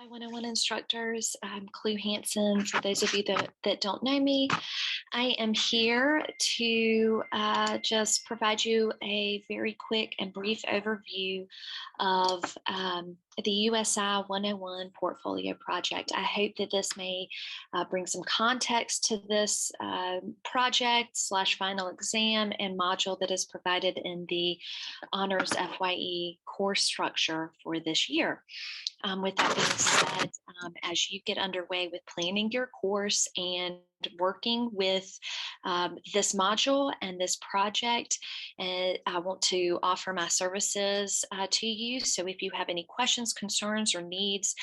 Hi, 101 instructors. I'm Clue Hansen. For those of you that don't know me, I am here to just provide you a very quick and brief overview of the USI 101 portfolio project. I hope that this may bring some context to this project / final exam and module that is provided in the honors FYE course structure for this year. With that being said, as you get underway with planning your course and working with this module and this project, I want to offer my services to you. So if you have any questions, concerns, or needs,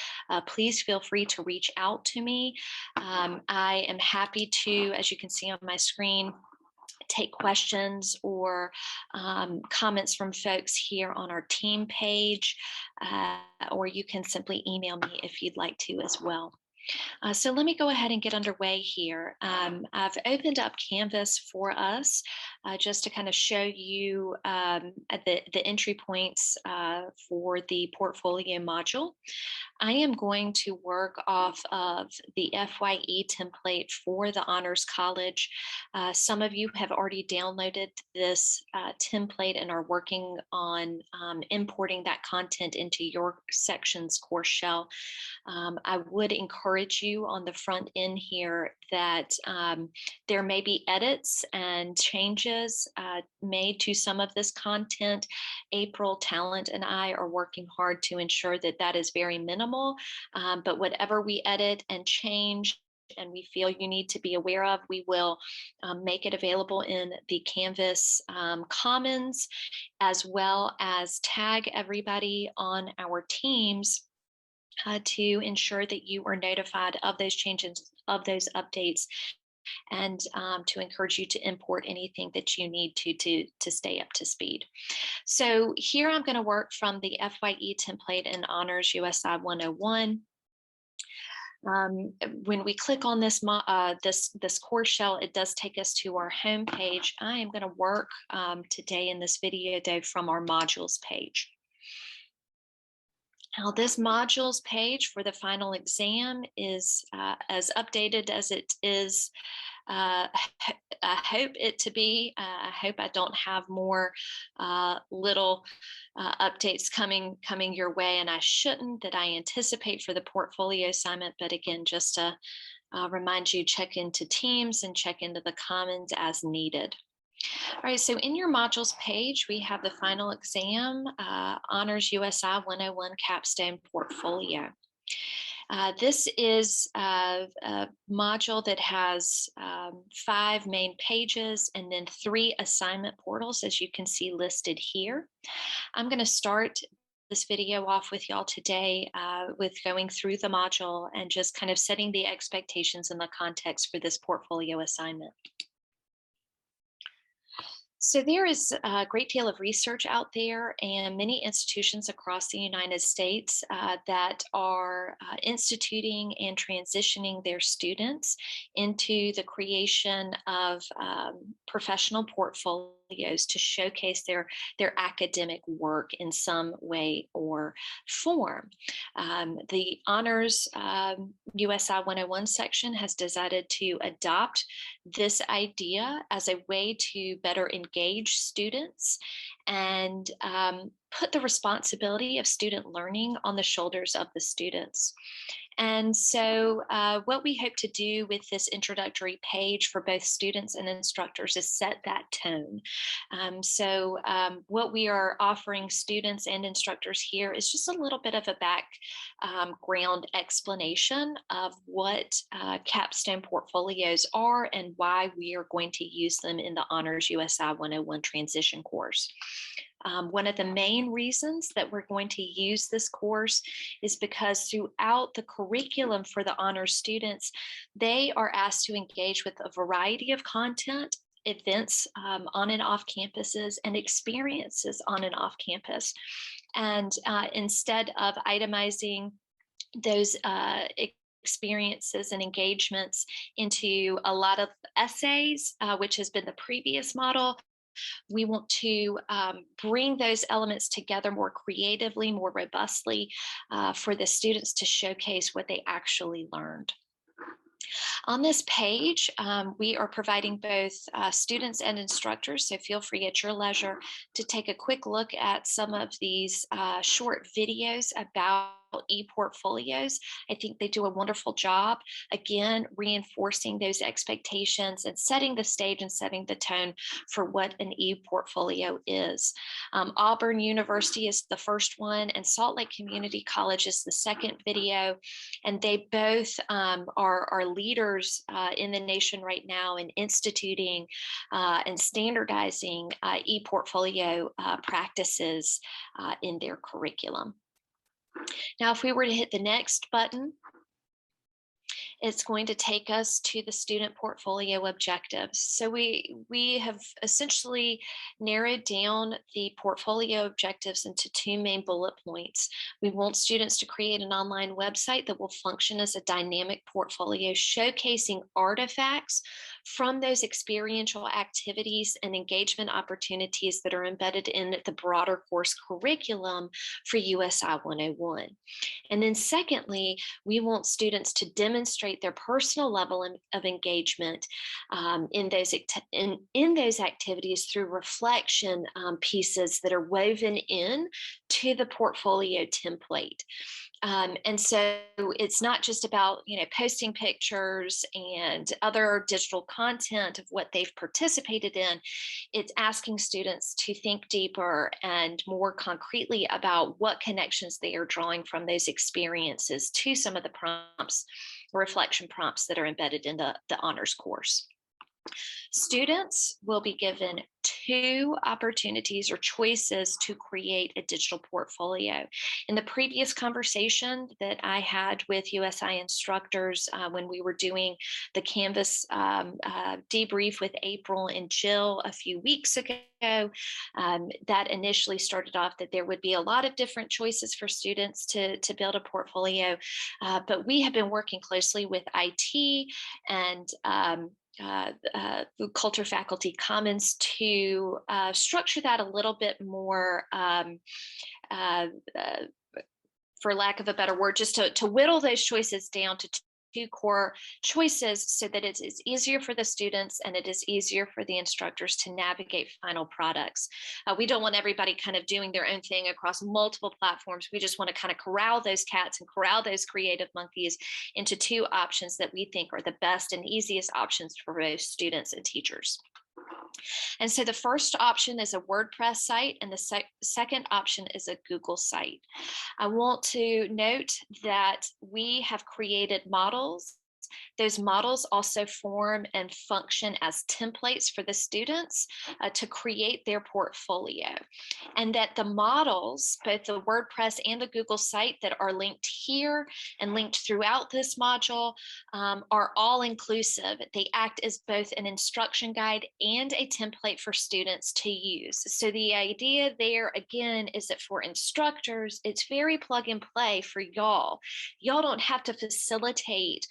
please feel free to reach out to me. I am happy to, as you can see on my screen, take questions or comments from folks here on our team page, or you can simply email me if you'd like to as well. So let me go ahead and get underway here. I've opened up Canvas for us just to kind of show you the entry points for the portfolio module. I am going to work off of the FYE template for the Honors College. Some of you have already downloaded this template and are working on importing that content into your section's course shell. I would encourage you on the front end here that there may be edits and changes made to some of this content. April, Talent, and I are working hard to ensure that that is very minimal, but whatever we edit and change and we feel you need to be aware of, we will make it available in the Canvas Commons, as well as tag everybody on our teams to ensure that you are notified of those changes, of those updates, and to encourage you to import anything that you need to stay up to speed. So here I'm going to work from the FYE template in Honors USI 101. When we click on this course shell, it does take us to our home page. I am going to work today in this video from our modules page. Now, this modules page for the final exam is as updated as it is. I hope it to be. I hope I don't have more little updates coming your way, and I shouldn't, that I anticipate for the portfolio assignment. But again, just to remind you, check into Teams and check into the Commons as needed. All right, so in your modules page, we have the final exam, Honors USI 101 Capstone Portfolio. This is a module that has 5 main pages and then 3 assignment portals, as you can see listed here. I'm going to start this video off with y'all today with going through the module and just kind of setting the expectations and the context for this portfolio assignment. So there is a great deal of research out there, and many institutions across the United States that are instituting and transitioning their students into the creation of professional portfolios to showcase their academic work in some way or form. The Honors USI 101 section has decided to adopt this idea as a way to better engage students and put the responsibility of student learning on the shoulders of the students. And so what we hope to do with this introductory page for both students and instructors is set that tone. What we are offering students and instructors here is just a little bit of a background explanation of what capstone portfolios are and why we are going to use them in the Honors USI 101 transition course. One of the main reasons that we're going to use this course is because throughout the curriculum for the honors students, they are asked to engage with a variety of content, events on and off campuses, and experiences on and off campus. And instead of itemizing those experiences and engagements into a lot of essays, which has been the previous model, We want to bring those elements together more creatively, more robustly for the students to showcase what they actually learned. On this page, we are providing both students and instructors, so feel free at your leisure to take a quick look at some of these short videos about e-portfolios. I think they do a wonderful job, again, reinforcing those expectations and setting the stage and setting the tone for what an e-portfolio is. Auburn University is the first one, and Salt Lake Community College is the second video, and they both are leaders in the nation right now in instituting and standardizing e-portfolio practices in their curriculum. Now, if we were to hit the next button, it's going to take us to the student portfolio objectives. So we have essentially narrowed down the portfolio objectives into two main bullet points. We want students to create an online website that will function as a dynamic portfolio showcasing artifacts from those experiential activities and engagement opportunities that are embedded in the broader course curriculum for USI 101. And then secondly, we want students to demonstrate their personal level of engagement in those activities through reflection pieces that are woven in to the portfolio template. And so it's not just about, posting pictures and other digital content of what they've participated in. It's asking students to think deeper and more concretely about what connections they are drawing from those experiences to some of the prompts, reflection prompts that are embedded in the honors course. Students will be given two opportunities or choices to create a digital portfolio. In the previous conversation that I had with USI instructors when we were doing the Canvas debrief with April and Jill a few weeks ago, that initially started off that there would be a lot of different choices for students to build a portfolio, but we have been working closely with IT and Culture Faculty Commons to structure that a little bit more, for lack of a better word, just to whittle those choices down to two core choices so that it is easier for the students and it is easier for the instructors to navigate final products. We don't want everybody kind of doing their own thing across multiple platforms. We just want to kind of corral those cats and corral those creative monkeys into two options that we think are the best and easiest options for both students and teachers. And so the first option is a WordPress site, and the second option is a Google site. I want to note that we have created models. Those models also form and function as templates for the students to create their portfolio. And that the models, both the WordPress and the Google site that are linked here and linked throughout this module, are all inclusive. They act as both an instruction guide and a template for students to use. So the idea there, again, is that for instructors, it's very plug and play for y'all. Y'all don't have to facilitate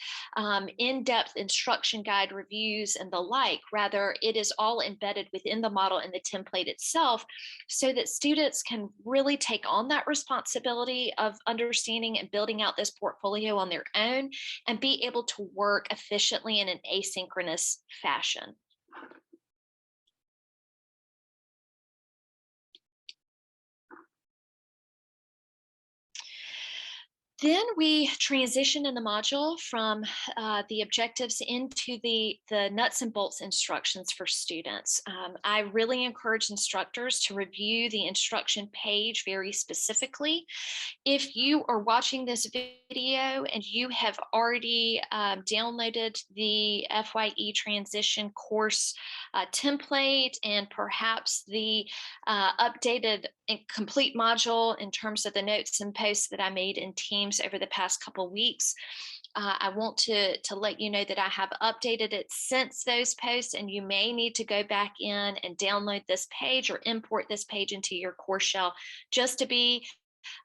in-depth instruction guide reviews and the like. Rather, it is all embedded within the model and the template itself so that students can really take on that responsibility of understanding and building out this portfolio on their own and be able to work efficiently in an asynchronous fashion. Then we transition in the module from the objectives into the nuts and bolts instructions for students. I really encourage instructors to review the instruction page very specifically. If you are watching this video and you have already downloaded the FYE transition course template and perhaps the updated and complete module in terms of the notes and posts that I made in Teams over the past couple weeks, I want to let you know that I have updated it since those posts, and you may need to go back in and download this page or import this page into your course shell just to be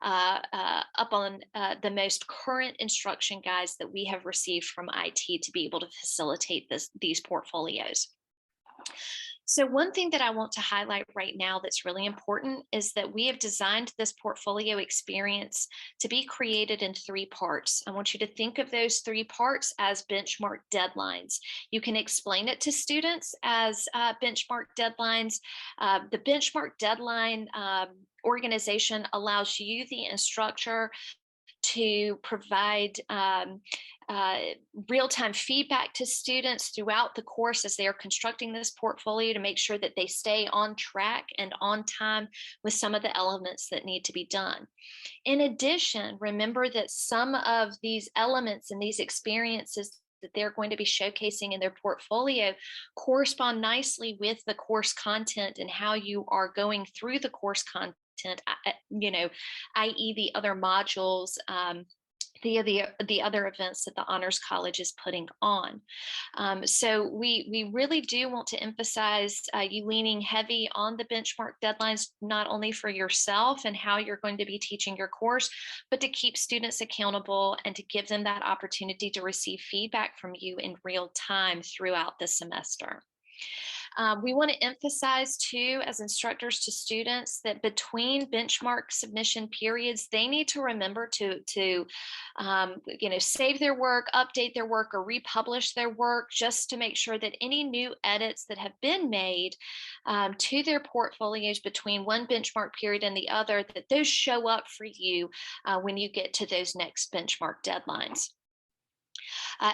up on the most current instruction guides that we have received from IT to be able to facilitate these portfolios. So one thing that I want to highlight right now that's really important is that we have designed this portfolio experience to be created in three parts. I want you to think of those three parts as benchmark deadlines. You can explain it to students as benchmark deadlines. The benchmark deadline organization allows you, the instructor, to provide real-time feedback to students throughout the course as they are constructing this portfolio to make sure that they stay on track and on time with some of the elements that need to be done. In addition, remember that some of these elements and these experiences that they're going to be showcasing in their portfolio correspond nicely with the course content and how you are going through the course content, i.e. the other modules, the other events that the Honors College is putting on. So we really do want to emphasize you leaning heavy on the benchmark deadlines, not only for yourself and how you're going to be teaching your course, but to keep students accountable and to give them that opportunity to receive feedback from you in real time throughout the semester. We want to emphasize too, as instructors to students, that between benchmark submission periods, they need to remember to save their work, update their work, or republish their work, just to make sure that any new edits that have been made to their portfolios between one benchmark period and the other, that those show up for you when you get to those next benchmark deadlines.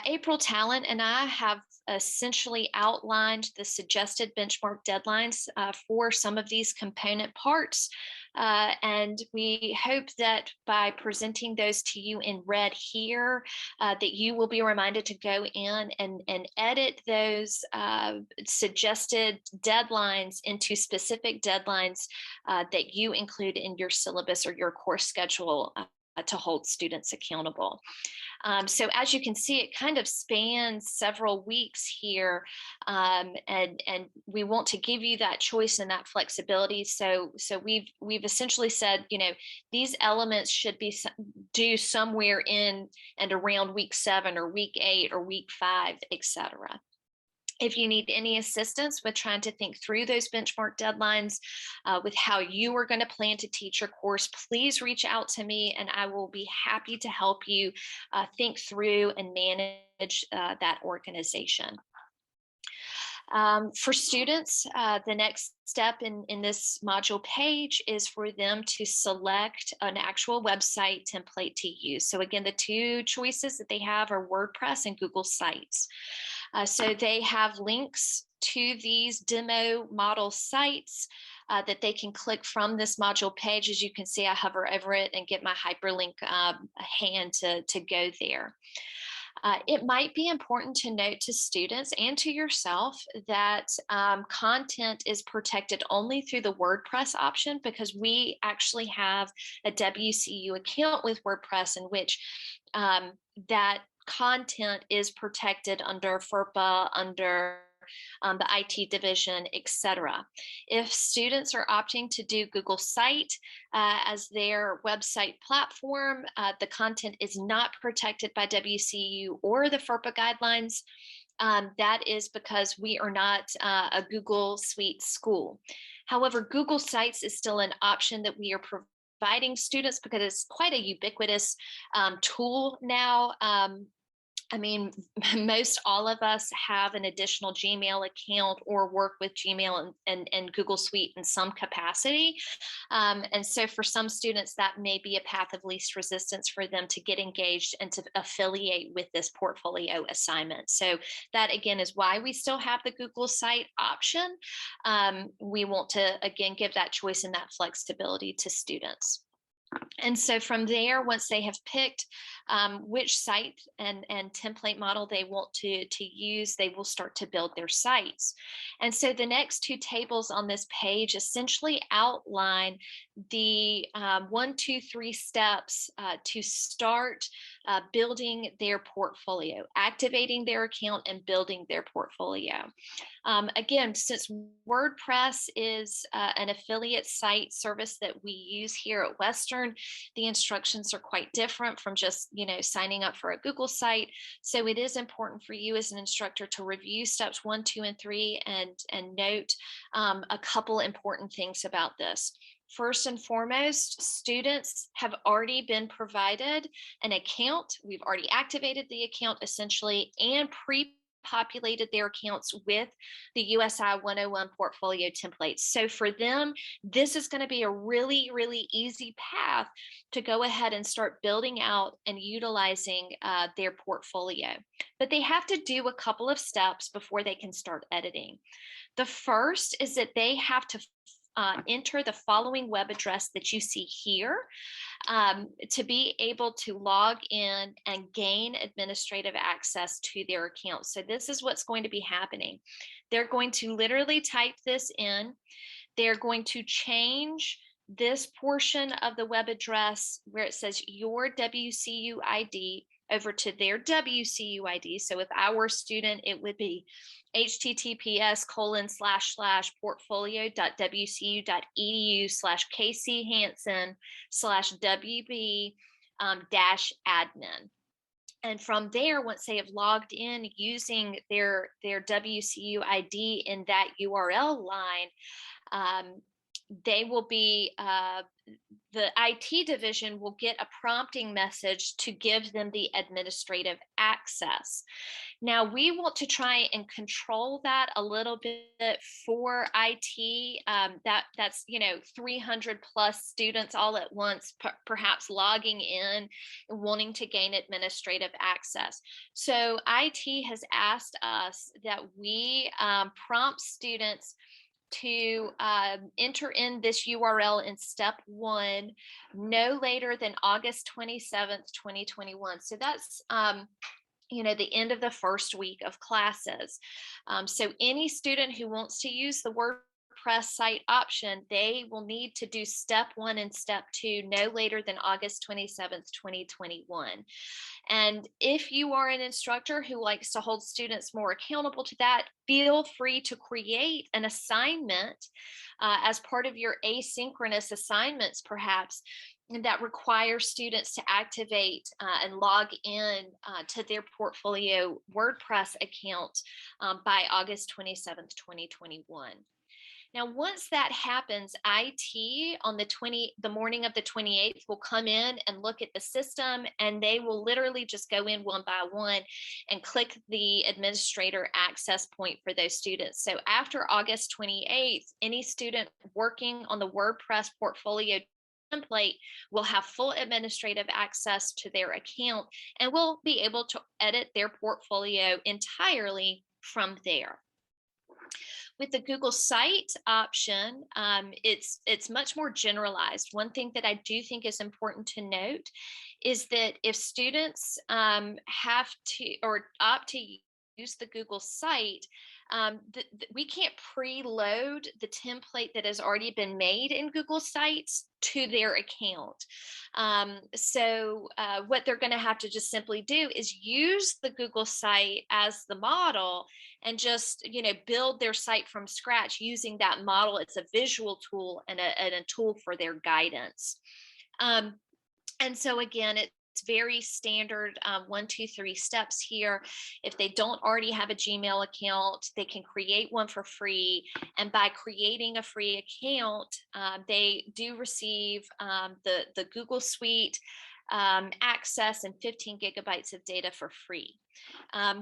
April Talent and I have essentially outlined the suggested benchmark deadlines for some of these component parts. And we hope that by presenting those to you in red here, that you will be reminded to go in and edit those suggested deadlines into specific deadlines that you include in your syllabus or your course schedule to hold students accountable. So as you can see, it kind of spans several weeks here, and we want to give you that choice and that flexibility. So we've essentially said, these elements should be due somewhere in and around week 7 or week 8 or week 5, etc. If you need any assistance with trying to think through those benchmark deadlines, with how you are going to plan to teach your course, please reach out to me and I will be happy to help you think through and manage that organization. For students, the next step in this module page is for them to select an actual website template to use. So again, the two choices that they have are WordPress and Google Sites. So they have links to these demo model sites that they can click from this module page. As you can see, I hover over it and get my hyperlink hand to go there. It might be important to note to students and to yourself that content is protected only through the WordPress option, because we actually have a WCU account with WordPress in which that content is protected under FERPA, under the IT division, etc. If students are opting to do Google Site as their website platform, the content is not protected by WCU or the FERPA guidelines. That is because we are not a Google Suite school. However, Google Sites is still an option that we are providing students because it's quite a ubiquitous tool now. I mean, most all of us have an additional Gmail account or work with Gmail and Google Suite in some capacity. And so for some students, that may be a path of least resistance for them to get engaged and to affiliate with this portfolio assignment. So that, again, is why we still have the Google Site option. We want to, again, give that choice and that flexibility to students. And so from there, once they have picked which site and template model they want to use, they will start to build their sites. And so the next two tables on this page essentially outline the 1, 2, 3 steps to start building their portfolio, activating their account and building their portfolio. Again, since WordPress is an affiliate site service that we use here at Western, the instructions are quite different from just, signing up for a Google site. So it is important for you as an instructor to review steps 1, 2, and 3 and note a couple important things about this. First and foremost, students have already been provided an account. We've already activated the account essentially and pre-populated their accounts with the USI 101 portfolio templates. So for them, this is going to be a really, really easy path to go ahead and start building out and utilizing their portfolio. But they have to do a couple of steps before they can start editing. The first is that they have to enter the following web address that you see here to be able to log in and gain administrative access to their account. So this is what's going to be happening. They're going to literally type this in. They're going to change this portion of the web address where it says your WCU ID over to their WCU ID. So with our student, it would be https://portfolio.wcu.edu/KC Hansen/WB-admin. And from there, once they have logged in using their WCU ID in that URL line, they will be, the IT division will get a prompting message to give them the administrative access. Now, we want to try and control that a little bit for IT. That's 300 plus students all at once, perhaps logging in and wanting to gain administrative access. So IT has asked us that we prompt students to enter in this URL in step 1 no later than August 27th, 2021. So that's the end of the first week of classes. So any student who wants to use the WordPress site option, they will need to do step 1 and step 2 no later than August 27th, 2021. And if you are an instructor who likes to hold students more accountable to that, feel free to create an assignment as part of your asynchronous assignments, perhaps, that require students to activate and log in to their portfolio WordPress account by August 27th, 2021. Now, once that happens, IT on the morning of the 28th will come in and look at the system, and they will literally just go in one by one and click the administrator access point for those students. So after August 28th, any student working on the WordPress portfolio template will have full administrative access to their account and will be able to edit their portfolio entirely from there. With the Google Site option, it's much more generalized. One thing that I do think is important to note is that if students have to or opt to use the Google Site, we can't preload the template that has already been made in Google Sites to their account. So what they're going to have to just simply do is use the Google Site as the model and just build their site from scratch using that model. It's a visual tool and a tool for their guidance. And so again, it's very standard 1, 2, 3 steps here. If they don't already have a Gmail account, they can create one for free. And by creating a free account, they do receive the Google Suite access and 15 gigabytes of data for free.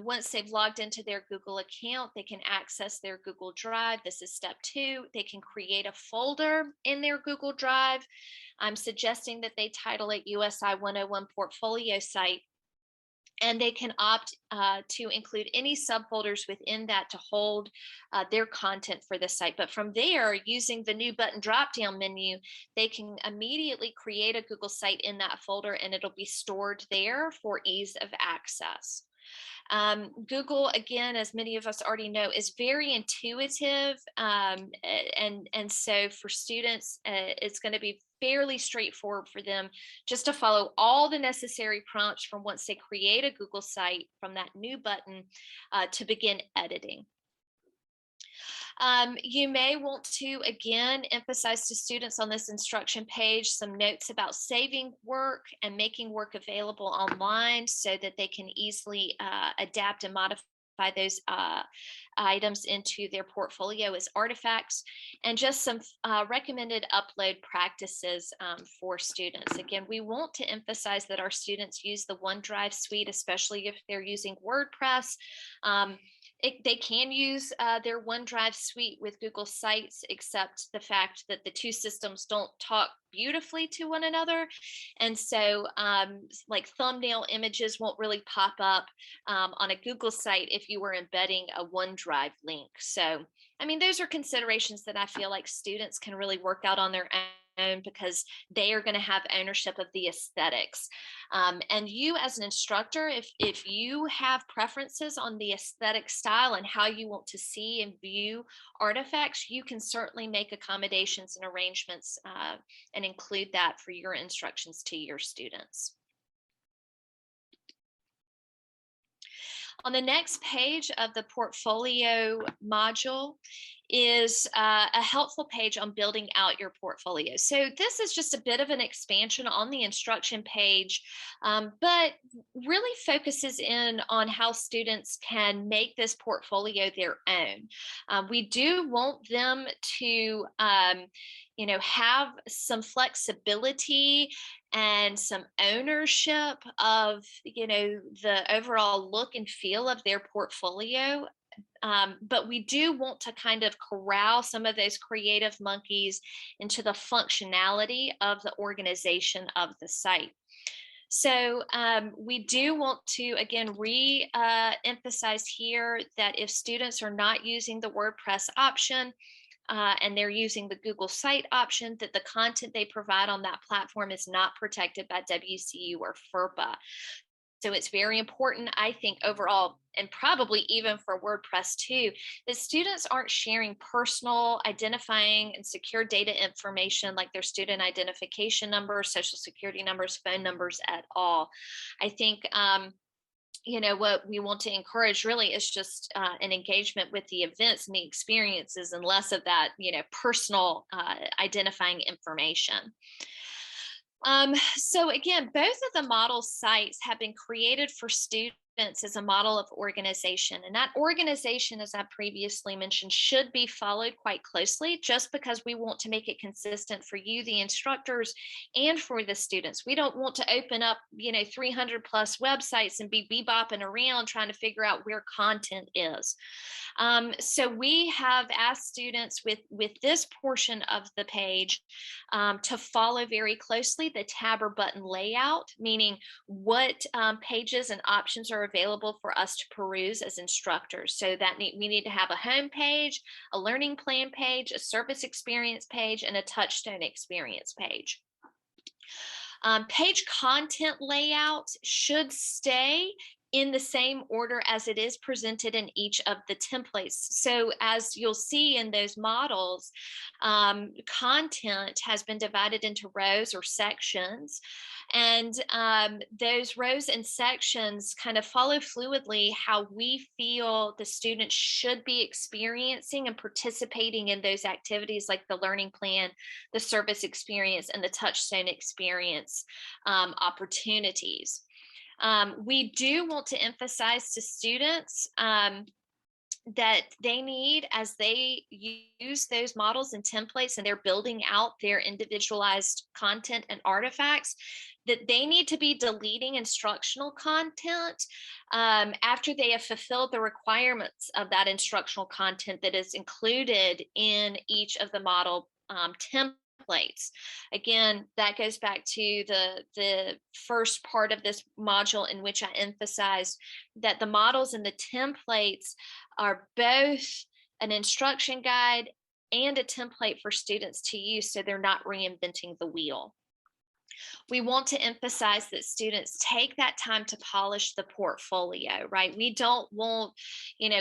Once they've logged into their Google account, they can access their Google Drive. This is step 2. They can create a folder in their Google Drive. I'm suggesting that they title it USI 101 Portfolio Site, and they can opt to include any subfolders within that to hold their content for the site. But from there, using the new button drop-down menu, they can immediately create a Google site in that folder, and it'll be stored there for ease of access. Google, again, as many of us already know, is very intuitive, and so for students, it's going to be fairly straightforward for them just to follow all the necessary prompts from once they create a Google site from that new button to begin editing. You may want to, again, emphasize to students on this instruction page some notes about saving work and making work available online so that they can easily adapt and modify those items into their portfolio as artifacts, and just some recommended upload practices for students. Again, we want to emphasize that our students use the OneDrive suite, especially if they're using WordPress. They can use their OneDrive suite with Google Sites, except the fact that the two systems don't talk beautifully to one another. And so like thumbnail images won't really pop up on a Google site if you were embedding a OneDrive link. So, I mean, those are considerations that I feel like students can really work out on their own because they are going to have ownership of the aesthetics. And you as an instructor, if you have preferences on the aesthetic style and how you want to see and view artifacts, you can certainly make accommodations and arrangements and include that for your instructions to your students. On the next page of the portfolio module is a helpful page on building out your portfolio. So this is just a bit of an expansion on the instruction page, but really focuses in on how students can make this portfolio their own. We do want them to have some flexibility and some ownership of, the overall look and feel of their portfolio. But we do want to kind of corral some of those creative monkeys into the functionality of the organization of the site. So we do want to, again, emphasize here that if students are not using the WordPress option, and they're using the Google Site option, that the content they provide on that platform is not protected by WCU or FERPA. So it's very important, I think, overall, and probably even for WordPress too, that students aren't sharing personal identifying and secure data information like their student identification numbers, social security numbers, phone numbers at all. I think what we want to encourage really is just an engagement with the events and the experiences and less of that, personal identifying information. So again, both of the model sites have been created for students as a model of organization. And that organization, as I previously mentioned, should be followed quite closely just because we want to make it consistent for you, the instructors, and for the students. We don't want to open up, 300 plus websites and be bebopping around trying to figure out where content is. So we have asked students with this portion of the page to follow very closely the tab or button layout, meaning what pages and options are available for us to peruse as instructors. So that we need to have a home page, a learning plan page, a service experience page, and a touchstone experience page. Page content layout should stay in the same order as it is presented in each of the templates. So as you'll see in those models, content has been divided into rows or sections. And those rows and sections kind of follow fluidly how we feel the students should be experiencing and participating in those activities like the learning plan, the service experience, and the touchstone experience opportunities. We do want to emphasize to students that they need, as they use those models and templates and they're building out their individualized content and artifacts, that they need to be deleting instructional content after they have fulfilled the requirements of that instructional content that is included in each of the model templates. Again, that goes back to the first part of this module in which I emphasized that the models and the templates are both an instruction guide and a template for students to use so they're not reinventing the wheel. We want to emphasize that students take that time to polish the portfolio, right? We don't want,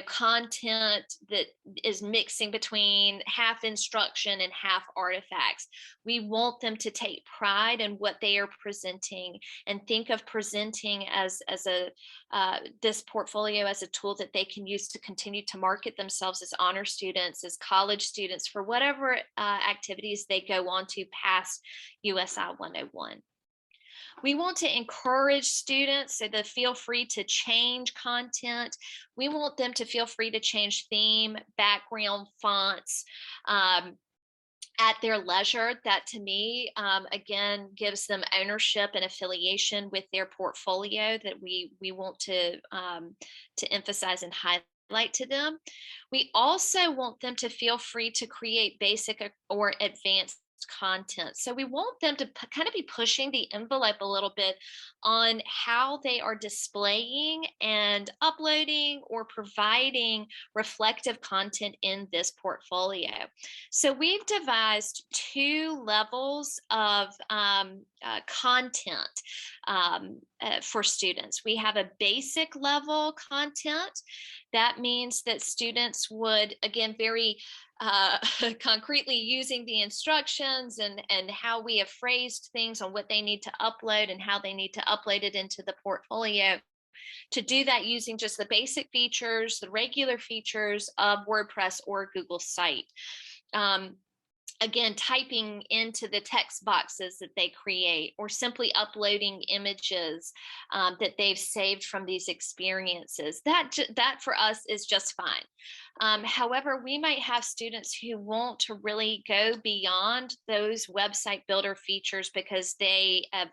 content that is mixing between half instruction and half artifacts. We want them to take pride in what they are presenting and think of presenting as a this portfolio as a tool that they can use to continue to market themselves as honor students, as college students, for whatever activities they go on to past USI 101. We want to encourage students so they feel free to change content. We want them to feel free to change theme, background, fonts, at their leisure. That to me, again, gives them ownership and affiliation with their portfolio that we want to emphasize and highlight to them. We also want them to feel free to create basic or advanced content. So we want them to kind of be pushing the envelope a little bit on how they are displaying and uploading or providing reflective content in this portfolio. So we've devised two levels of content for students. We have a basic level content. That means that students would, again, very concretely using the instructions and how we have phrased things on what they need to upload and how they need to upload it into the portfolio, to do that using just the basic features, the regular features of WordPress or Google Site. Again, typing into the text boxes that they create, or simply uploading images that they've saved from these experiences. That for us is just fine. However, we might have students who want to really go beyond those website builder features because they have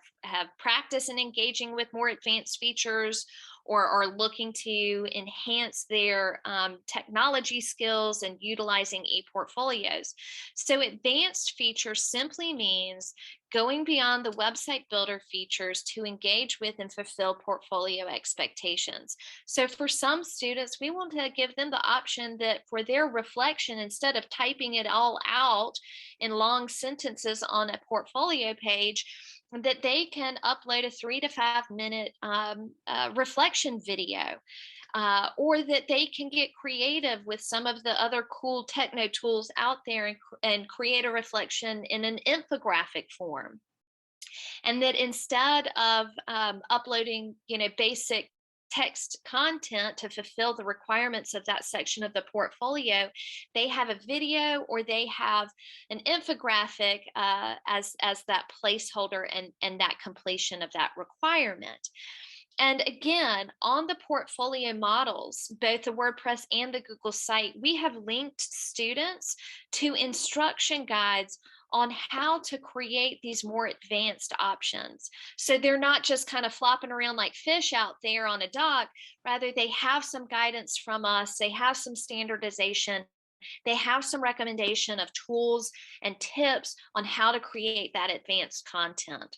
practiced in engaging with more advanced features, or are looking to enhance their technology skills and utilizing e-portfolios. So advanced features simply means going beyond the website builder features to engage with and fulfill portfolio expectations. So for some students, we want to give them the option that for their reflection, instead of typing it all out in long sentences on a portfolio page, that they can upload a 3 to 5 minute reflection video, or that they can get creative with some of the other cool techno tools out there and create a reflection in an infographic form. And that instead of uploading, basic text content to fulfill the requirements of that section of the portfolio, they have a video or they have an infographic as that placeholder and that completion of that requirement. And again, on the portfolio models, both the WordPress and the Google site, we have linked students to instruction guides on how to create these more advanced options. So they're not just kind of flopping around like fish out there on a dock. Rather, they have some guidance from us. They have some standardization. They have some recommendation of tools and tips on how to create that advanced content.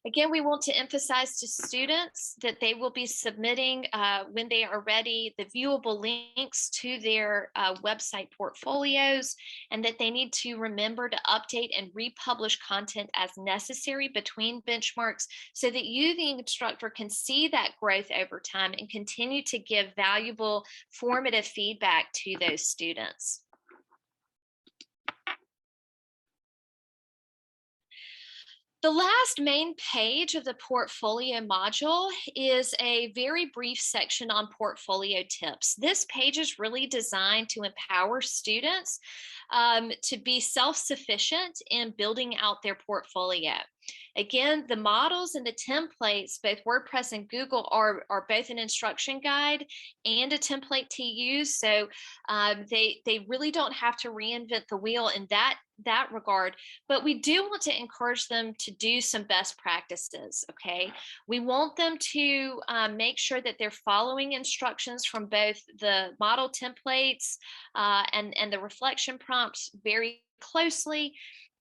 Again, we want to emphasize to students that they will be submitting, when they are ready, the viewable links to their website portfolios, and that they need to remember to update and republish content as necessary between benchmarks so that you, the instructor, can see that growth over time and continue to give valuable formative feedback to those students. The last main page of the portfolio module is a very brief section on portfolio tips. This page is really designed to empower students to be self-sufficient in building out their portfolio. Again, the models and the templates, both WordPress and Google, are both an instruction guide and a template to use. So they really don't have to reinvent the wheel in that regard, but we do want to encourage them to do some best practices. Okay, we want them to make sure that they're following instructions from both the model templates and the reflection prompts very closely,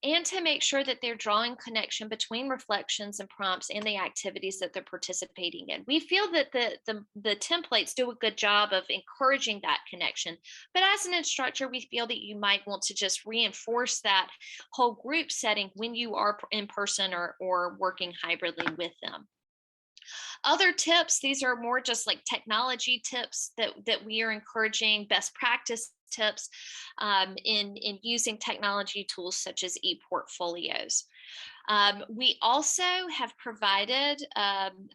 and to make sure that they're drawing connection between reflections and prompts and the activities that they're participating in. We feel that the templates do a good job of encouraging that connection, but as an instructor, we feel that you might want to just reinforce that whole group setting when you are in person or working hybridly with them. Other tips, these are more just like technology tips that we are encouraging, best practice tips in using technology tools such as e-portfolios. We also have provided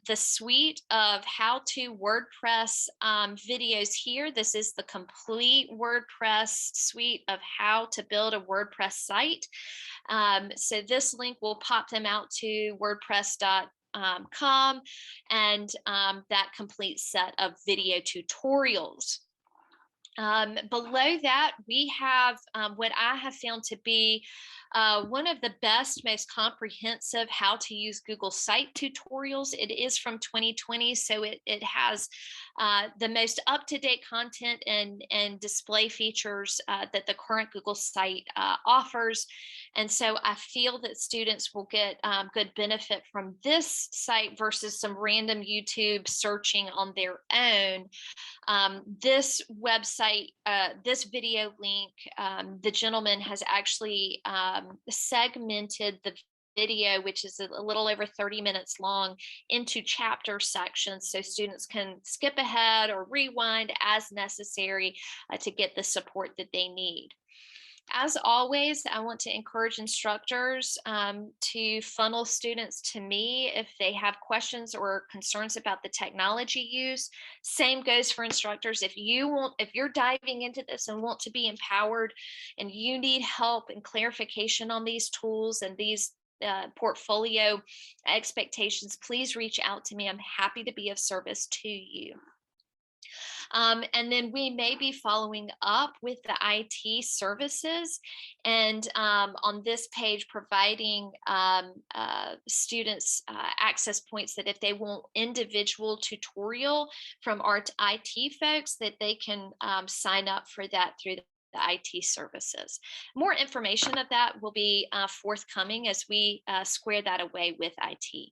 the suite of how-to WordPress videos here. This is the complete WordPress suite of how to build a WordPress site. So this link will pop them out to WordPress.com and that complete set of video tutorials. Below that, we have what I have found to be one of the best, most comprehensive how to use Google Site tutorials. It is from 2020, so it has the most up-to-date content and display features that the current Google Site offers. And so I feel that students will get good benefit from this site versus some random YouTube searching on their own. This website, this video link, the gentleman has actually segmented the video, which is a little over 30 minutes long, into chapter sections so students can skip ahead or rewind as necessary to get the support that they need. As always, I want to encourage instructors to funnel students to me if they have questions or concerns about the technology use. Same goes for instructors. If you're diving into this and want to be empowered and you need help and clarification on these tools and these portfolio expectations, please reach out to me. I'm happy to be of service to you. And then we may be following up with the IT services and on this page providing students access points that if they want individual tutorial from our IT folks, that they can sign up for that through the IT services. More information of that will be forthcoming as we square that away with IT.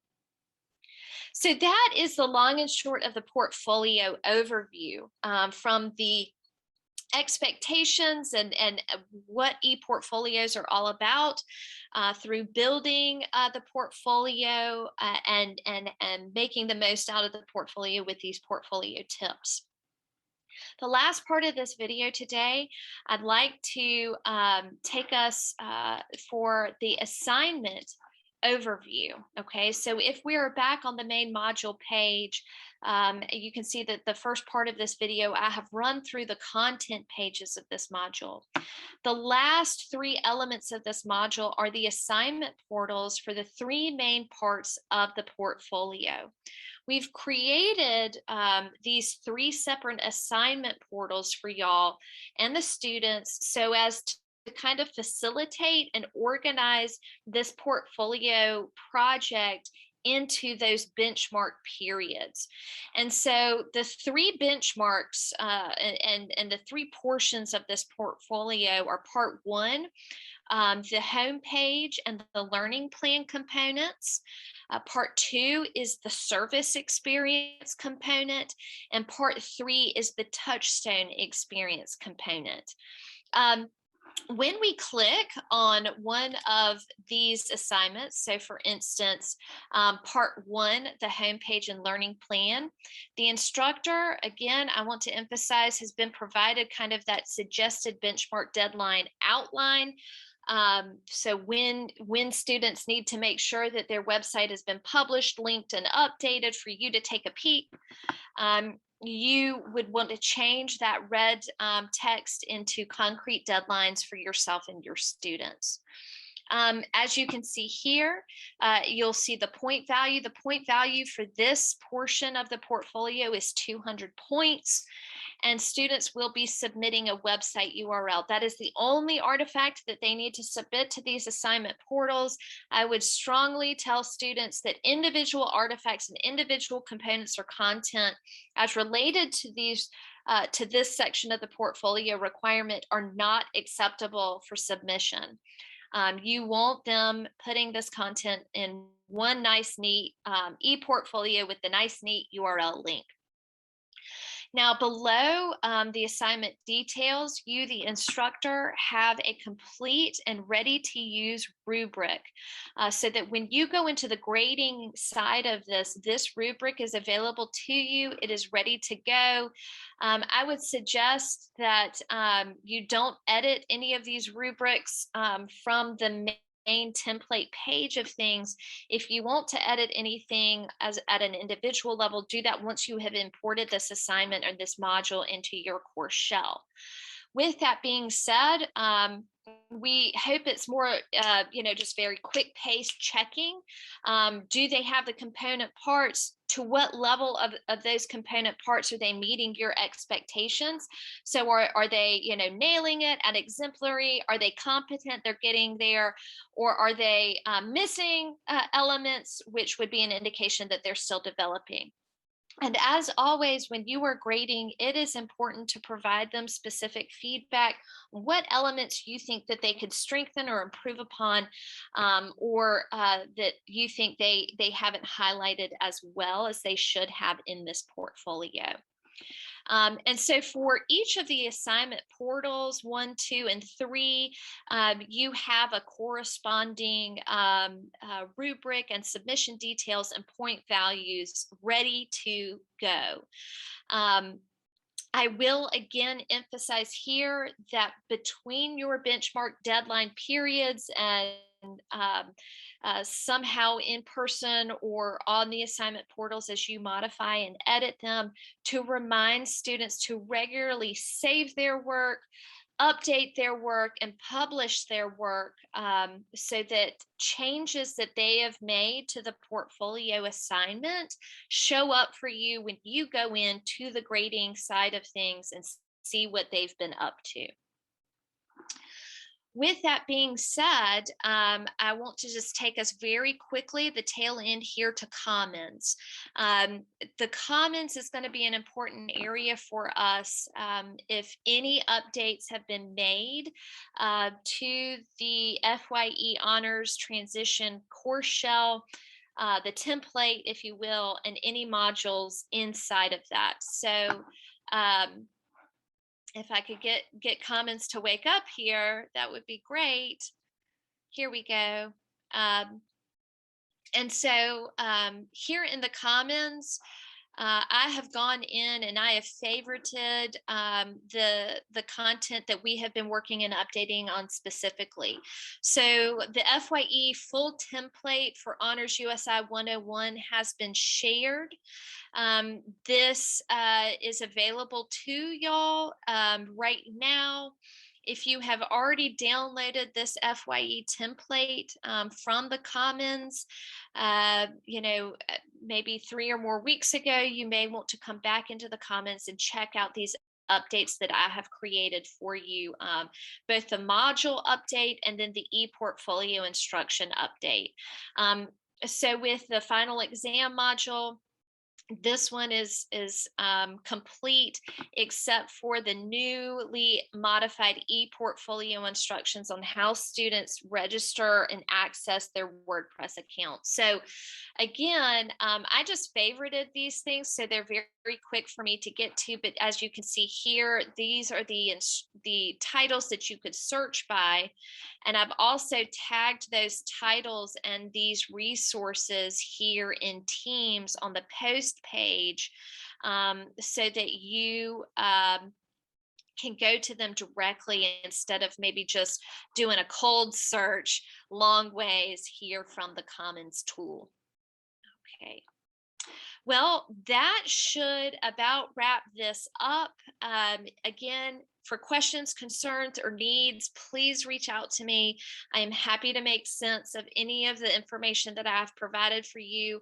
So that is the long and short of the portfolio overview from the expectations and what e-portfolios are all about through building the portfolio and making the most out of the portfolio with these portfolio tips. The last part of this video today, I'd like to take us for the assignment overview. Okay, so if we are back on the main module page, you can see that the first part of this video, I have run through the content pages of this module. The last three elements of this module are the assignment portals for the three main parts of the portfolio. We've created these three separate assignment portals for y'all and the students so as to kind of facilitate and organize this portfolio project into those benchmark periods. And so the three benchmarks and the three portions of this portfolio are part one, the home page and the learning plan components. Part two is the service experience component, and part three is the touchstone experience component. When we click on one of these assignments, so for instance, part one, the homepage and learning plan, the instructor, again, I want to emphasize, has been provided kind of that suggested benchmark deadline outline. So when students need to make sure that their website has been published, linked, and updated for you to take a peek, you would want to change that red text into concrete deadlines for yourself and your students. As you can see here, you'll see the point value. The point value for this portion of the portfolio is 200 points, and students will be submitting a website URL. That is the only artifact that they need to submit to these assignment portals. I would strongly tell students that individual artifacts and individual components or content as related to these to this section of the portfolio requirement are not acceptable for submission. You want them putting this content in one nice, neat e-portfolio with the nice, neat URL link. Now, below the assignment details, you, the instructor, have a complete and ready to use rubric so that when you go into the grading side of this rubric is available to you. It is ready to go. I would suggest that you don't edit any of these rubrics from the main template page of things. If you want to edit anything as at an individual level, do that once you have imported this assignment or this module into your course shell. With that being said, we hope it's more, just very quick paced checking. Do they have the component parts? To what level of those component parts are they meeting your expectations? So are they, nailing it at exemplary? Are they competent? They're getting there, or are they missing elements, which would be an indication that they're still developing? And as always, when you are grading, it is important to provide them specific feedback. What elements you think that they could strengthen or improve upon, or that you think they haven't highlighted as well as they should have in this portfolio. And so for each of the assignment portals, 1, 2, and 3, you have a corresponding rubric and submission details and point values ready to go. I will again emphasize here that between your benchmark deadline periods and somehow in person or on the assignment portals as you modify and edit them, to remind students to regularly save their work, update their work, and publish their work so that changes that they have made to the portfolio assignment show up for you when you go into the grading side of things and see what they've been up to. With that being said, I want to just take us very quickly the tail end here to Commons. The Commons is going to be an important area for us. If any updates have been made to the FYE Honors Transition course shell, the template, if you will, and any modules inside of that. So if I could get Commons to wake up here, that would be great. Here we go. And so here in the Commons, I have gone in and I have favorited the content that we have been working and updating on specifically. So the FYE full template for Honors USI 101 has been shared. This is available to y'all right now. If you have already downloaded this FYE template from the Commons, maybe 3 or more weeks ago, you may want to come back into the Commons and check out these updates that I have created for you, both the module update and then the e-portfolio instruction update. So with the final exam module, this one is complete except for the newly modified e-portfolio instructions on how students register and access their WordPress account. So again, I just favorited these things, so they're very, very quick for me to get to. But as you can see here, these are the titles that you could search by. And I've also tagged those titles and these resources here in Teams on the post page so that you can go to them directly instead of maybe just doing a cold search long ways here from the Commons tool. Okay. Well, that should about wrap this up. Again, for questions, concerns, or needs, please reach out to me. I am happy to make sense of any of the information that I've provided for you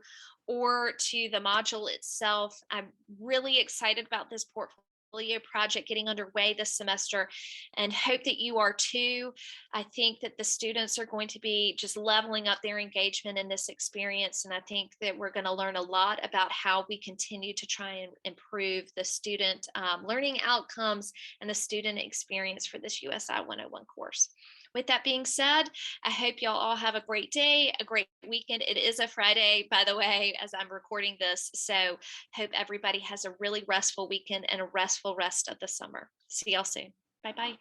or to the module itself. I'm really excited about this portfolio project getting underway this semester and hope that you are too. I think that the students are going to be just leveling up their engagement in this experience. And I think that we're going to learn a lot about how we continue to try and improve the student learning outcomes and the student experience for this USI 101 course. with that being said, I hope y'all all have a great day, a great weekend. It is a Friday, by the way, as I'm recording this. So hope everybody has a really restful weekend and a restful rest of the summer. See y'all soon. Bye bye.